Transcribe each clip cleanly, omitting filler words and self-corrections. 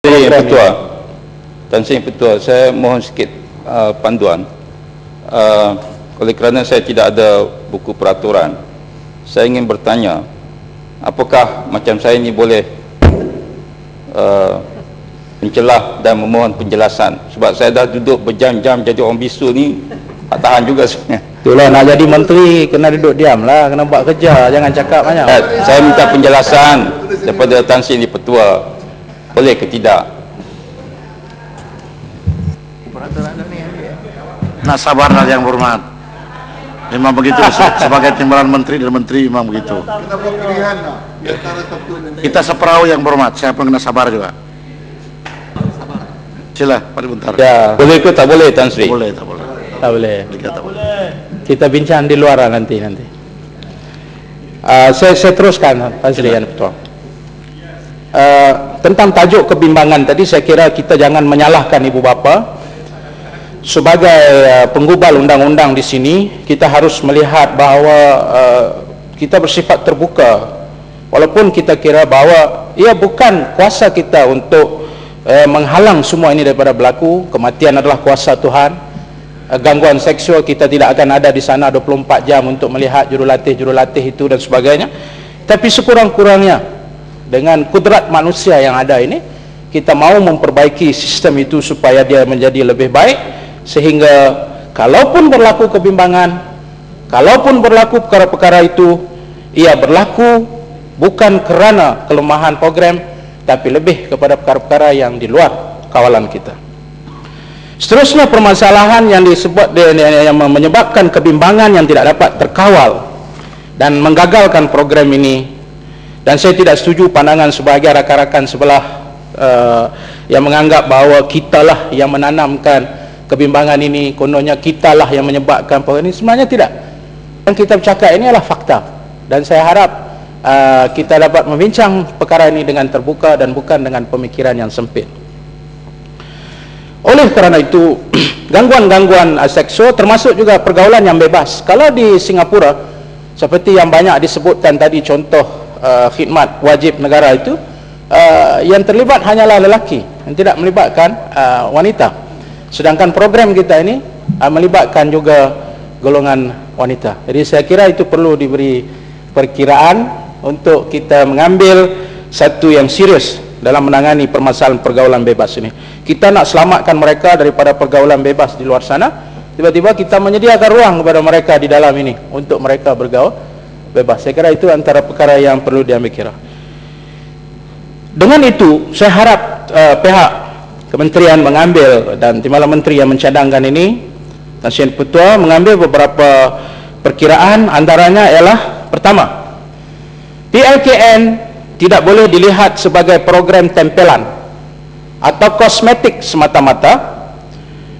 Ketua, Tan Sri Ketua, saya mohon sikit panduan. Oleh kerana saya tidak ada buku peraturan, saya ingin bertanya, apakah macam saya ini boleh mencelah dan memohon penjelasan? Sebab saya dah duduk berjam-jam jadi orang bisu ni, tak tahan juga sebenarnya. Itulah, nak jadi menteri kena duduk diam lah, kena buat kerja, jangan cakap banyak. Saya minta penjelasan daripada Tan Sri Ketua, boleh ke tidak? Nak sabarlah yang hormat. Memang begitu, sebagai timbalan menteri dan menteri memang begitu. Kita seperahu yang hormat, saya pun kena sabar juga. Sila, pada bentar. Ya. Boleh ke tak boleh, Tan Sri? Tak boleh, tak boleh. Tak boleh. Tak boleh. Kita bincang di luar nanti. Saya teruskan, Tan Sri yang betul. Tentang tajuk kebimbangan tadi, saya kira kita jangan menyalahkan ibu bapa. Sebagai penggubal undang-undang di sini, kita harus melihat bahawa kita bersifat terbuka. Walaupun kita kira bahawa ia bukan kuasa kita untuk menghalang semua ini daripada berlaku. Kematian adalah kuasa Tuhan. Gangguan seksual kita tidak akan ada di sana 24 jam untuk melihat jurulatih itu dan sebagainya. Tapi sekurang-kurangnya dengan kudrat manusia yang ada ini, kita mahu memperbaiki sistem itu supaya dia menjadi lebih baik, sehingga kalaupun berlaku kebimbangan, kalaupun berlaku perkara-perkara itu, ia berlaku bukan kerana kelemahan program, tapi lebih kepada perkara-perkara yang di luar kawalan kita. Seterusnya, permasalahan yang disebut yang menyebabkan kebimbangan yang tidak dapat terkawal dan menggagalkan program ini. Dan saya tidak setuju pandangan sebagai rakan-rakan sebelah yang menganggap bahawa kitalah yang menanamkan kebimbangan ini, kononnya kitalah yang menyebabkan program ini. Sebenarnya tidak. Yang kita bercakap ini adalah fakta, dan saya harap kita dapat membincang perkara ini dengan terbuka dan bukan dengan pemikiran yang sempit. Oleh kerana itu, gangguan-gangguan seksual termasuk juga pergaulan yang bebas. Kalau di Singapura, seperti yang banyak disebutkan tadi, contoh khidmat wajib negara itu, yang terlibat hanyalah lelaki, yang tidak melibatkan wanita. Sedangkan program kita ini melibatkan juga golongan wanita. Jadi saya kira itu perlu diberi perkiraan untuk kita mengambil satu yang serius dalam menangani permasalahan pergaulan bebas ini. Kita nak selamatkan mereka daripada pergaulan bebas di luar sana, tiba-tiba kita menyediakan ruang kepada mereka di dalam ini untuk mereka bergaul bebas. Saya kira itu antara perkara yang perlu diambil kira. Dengan itu, saya harap pihak Kementerian mengambil, dan timbalan menteri yang mencadangkan ini, Tan Sri Ketua, mengambil beberapa perkiraan. Antaranya ialah, pertama, PLKN tidak boleh dilihat sebagai program tempelan atau kosmetik semata-mata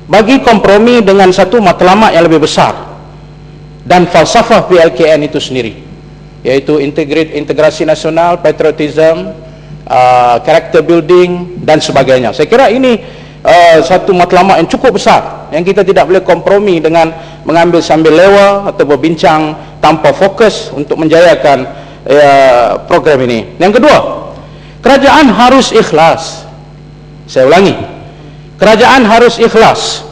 bagi kompromi dengan satu matlamat yang lebih besar dan falsafah PLKN itu sendiri, yaitu integrasi nasional, patriotism, character building dan sebagainya. Saya kira ini satu matlamat yang cukup besar yang kita tidak boleh kompromi dengan mengambil sambil lewa atau berbincang tanpa fokus untuk menjayakan program ini. Yang kedua, kerajaan harus ikhlas. Saya ulangi, kerajaan harus ikhlas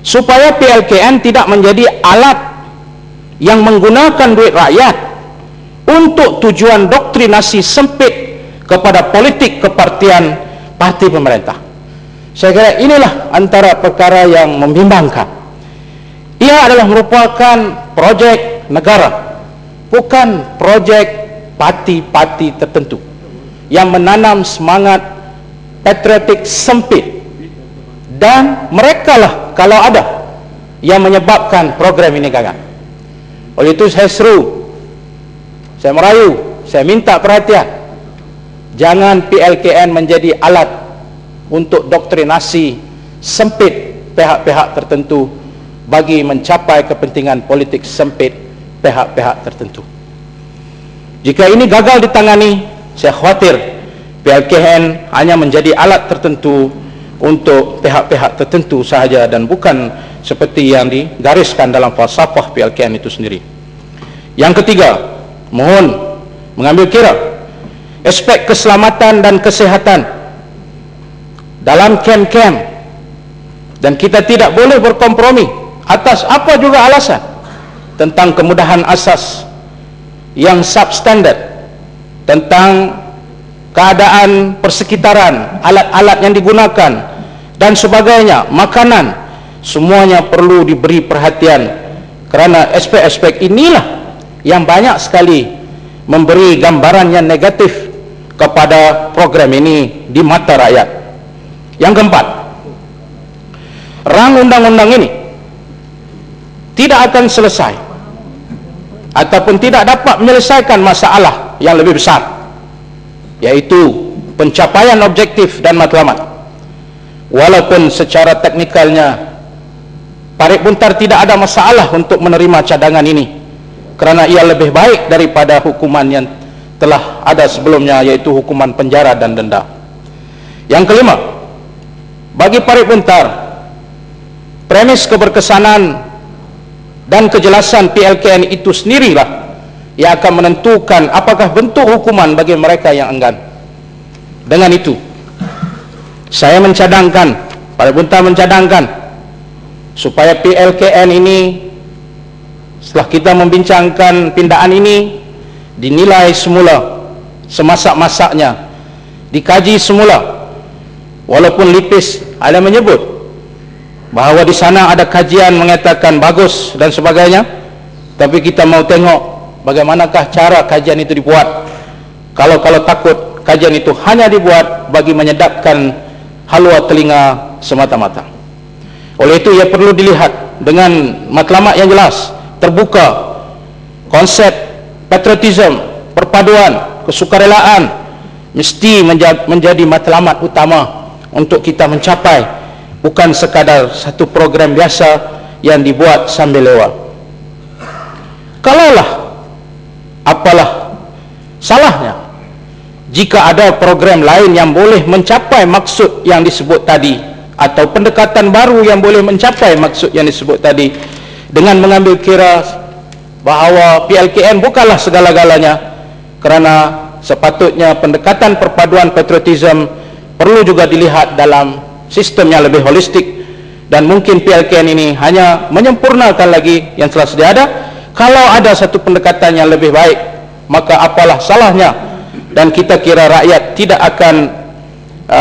supaya PLKN tidak menjadi alat yang menggunakan duit rakyat untuk tujuan doktrinasi sempit kepada politik kepartian parti pemerintah. Saya kira inilah antara perkara yang membimbangkan. Ia adalah merupakan projek negara, bukan projek parti-parti tertentu yang menanam semangat patriotik sempit, dan merekalah kalau ada yang menyebabkan program ini gagal. Oleh itu saya seru, saya merayu, saya minta perhatian. Jangan PLKN menjadi alat untuk doktrinasi sempit pihak-pihak tertentu bagi mencapai kepentingan politik sempit pihak-pihak tertentu. Jika ini gagal ditangani, saya khawatir PLKN hanya menjadi alat tertentu untuk pihak-pihak tertentu sahaja dan bukan seperti yang digariskan dalam falsafah PLKN itu sendiri. Yang ketiga, mohon mengambil kira aspek keselamatan dan kesehatan dalam kem-kem, dan kita tidak boleh berkompromi atas apa juga alasan tentang kemudahan asas yang substandard, tentang keadaan persekitaran, alat-alat yang digunakan dan sebagainya, makanan, semuanya perlu diberi perhatian, kerana aspek-aspek inilah yang banyak sekali memberi gambaran yang negatif kepada program ini di mata rakyat. Yang keempat, rang undang-undang ini tidak akan selesai ataupun tidak dapat menyelesaikan masalah yang lebih besar, yaitu pencapaian objektif dan matlamat. Walaupun secara teknikalnya Parit Buntar tidak ada masalah untuk menerima cadangan ini, kerana ia lebih baik daripada hukuman yang telah ada sebelumnya, yaitu hukuman penjara dan denda. Yang kelima, bagi Parit Buntar, premis keberkesanan dan kejelasan PLKN itu sendirilah yang akan menentukan apakah bentuk hukuman bagi mereka yang enggan. Dengan itu, saya mencadangkan, Parit Buntar mencadangkan, supaya PLKN ini, setelah kita membincangkan pindaan ini, dinilai semula, semasak-masaknya, dikaji semula. Walaupun Lipis ada menyebut bahawa di sana ada kajian mengatakan bagus dan sebagainya, tapi kita mau tengok bagaimanakah cara kajian itu dibuat. Kalau takut kajian itu hanya dibuat bagi menyedapkan halwa telinga semata-mata. Oleh itu ia perlu dilihat dengan matlamat yang jelas, terbuka, konsep patriotism, perpaduan, kesukarelaan mesti menjadi matlamat utama untuk kita mencapai, bukan sekadar satu program biasa yang dibuat sambil lewat. Kalaulah, apalah salahnya jika ada program lain yang boleh mencapai maksud yang disebut tadi, atau pendekatan baru yang boleh mencapai maksud yang disebut tadi, dengan mengambil kira bahawa PLKN bukanlah segala-galanya, kerana sepatutnya pendekatan perpaduan patriotism perlu juga dilihat dalam sistem yang lebih holistik, dan mungkin PLKN ini hanya menyempurnakan lagi yang telah sedia ada. Kalau ada satu pendekatan yang lebih baik, maka apalah salahnya, dan kita kira rakyat tidak akan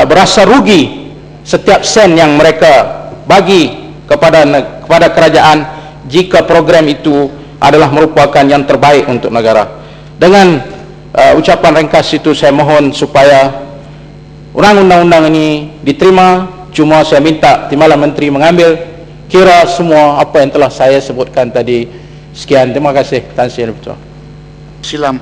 berasa rugi setiap sen yang mereka bagi kepada kerajaan jika program itu adalah merupakan yang terbaik untuk negara. Dengan ucapan ringkas itu, saya mohon supaya undang-undang ini diterima. Cuma saya minta Timbalan Menteri mengambil kira semua apa yang telah saya sebutkan tadi. Sekian, terima kasih. Tan Sri Betul. Silam.